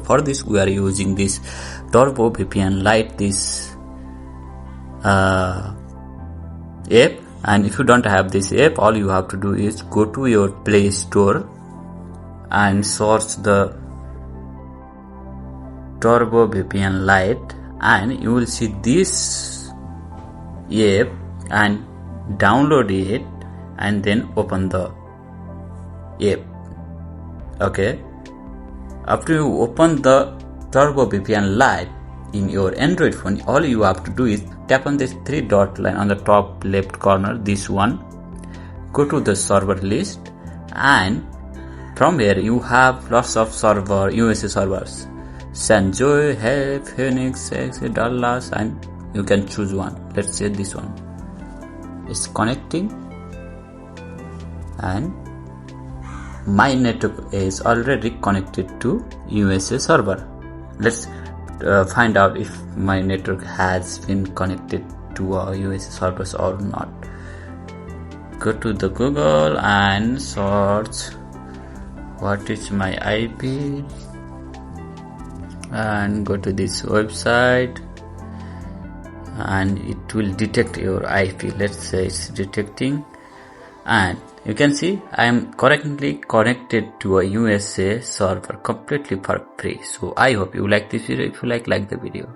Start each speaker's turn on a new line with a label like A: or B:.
A: for this we are using this Turbo VPN Lite, this app. And if you don't have this app, all you have to do is go to your Play Store and search the Turbo VPN Lite, and you will see this app and download it and then open the app. Okay, after you open the Turbo VPN Lite in your Android phone, all you have to do is tap on this 3 dot line on the top left corner, this one, go to the server list, and from here you have lots of USA servers, San Jose, Phoenix, Dallas, and you can choose one. Let's say this one. It's connecting and my network is already connected to USA server. Let's find out if my network has been connected to our USA servers or not. Go to the Google and search what is my IP and go to this website, and it will detect your IP. Let's say it's detecting, and you can see I am currently connected to a USA server completely for free. So I hope you like this video. If you like the video.